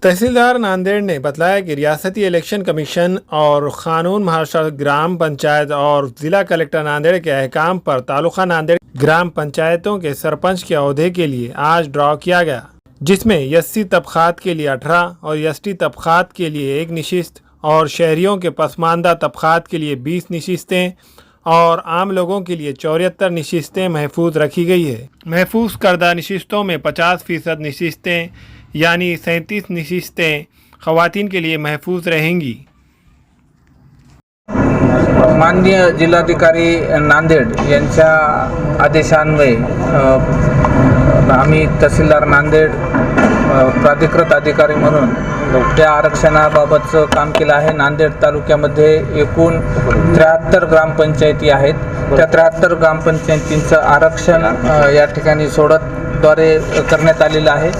तहसीलदार नांदेड़ ने बताया कि रियासती इलेक्शन कमीशन और कानून महाराष्ट्र ग्राम पंचायत और जिला कलेक्टर नांदेड़ के अहकाम पर तालुका नांदेड़ ग्राम पंचायतों के सरपंच के ओहदे के लिए आज ड्रॉ किया गया, जिसमें एससी तबकात के लिए 18 और एसटी तबकात के लिए 1 नशिस्त और शहरियों के पसमानदा तबकात के लिए 20 नशिस्तें और आम लोगों के लिए 74 नशिस्तें महफूज रखी गई है। महफूज करदा नशिस्तों में 50% नशिस्तें यानी 37 नशिस्तें ख़वातीन के लिए महफूज रहेंगी। माननीय जिल्हाधिकारी नांदेड यांच्या आदेशान्वये आम्ही तहसीलदार नांदेड प्राधिकृत अधिकारी म्हणून त्या आरक्षणाबाबतचं काम केलं आहे। नांदेड तालुक्यामध्ये एकूण 73 ग्रामपंचायती आहेत। त्या 73 ग्रामपंचायतींचं आरक्षण या ठिकाणी सोडतद्वारे करण्यात आलेलं आहे।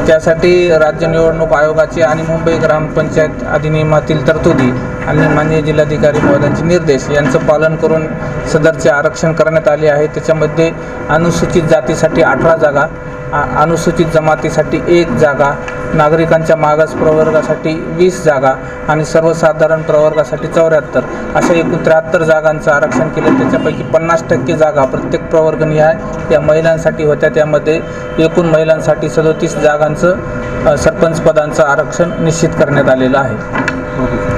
त्यासाठी राज्य निवडणूक आयोगाचे आणि मुंबई ग्रामपंचायत अधिनियमातील तरतुदी आणि माननीय जिल्हाधिकारी महोदयांचे निर्देश यांचं पालन करून सदरचे आरक्षण करण्यात आले आहे। त्याच्यामध्ये अनुसूचित जातीसाठी 18 जागा, अनुसूचित जमातीसाठी 1 जागा, नागरिकांच्या मागास प्रवर्गासाठी 20 जागा आणि सर्वसाधारण प्रवर्गासाठी 74 अशा एकूण 73 जागांचं आरक्षण केलं। त्याच्यापैकी 50% जागा प्रत्येक प्रवर्गनिहाय या महिलांसाठी होत्या। त्यामध्ये एकूण महिलांसाठी 37 जागांचं सरपंच पदांचं आरक्षण निश्चित करण्यात आलेलं आहे।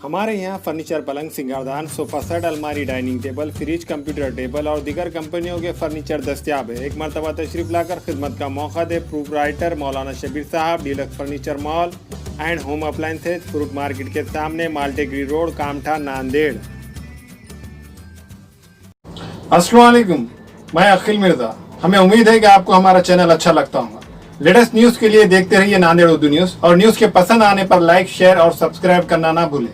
हमारे यहाँ फर्नीचर, पलंग, सिंगारदान, सोफा सेट, अलमारी, dining table, fridge, computer table और दीगर कंपनियों के फर्नीचर दस्तियाब है। एक मरतबा तशरीफ लाकर खिदमत का मौका दे। प्रोपराइटर मौलाना शबीर साहब, deluxe furniture mall and home appliances, fruit market के सामने, माल्टेगरी रोड, कामठा, नांदेड़। अस्सलाम वालेकुम, मैं अखिल मिर्जा। हमें उम्मीद है कि आपको हमारा चैनल अच्छा लगता होगा। लेटेस्ट न्यूज़ के लिए देखते रहिए नांदेड़ उर्दू न्यूज़ और न्यूज़ के पसंद आने पर लाइक, शेयर और सब्सक्राइब करना ना भूलें।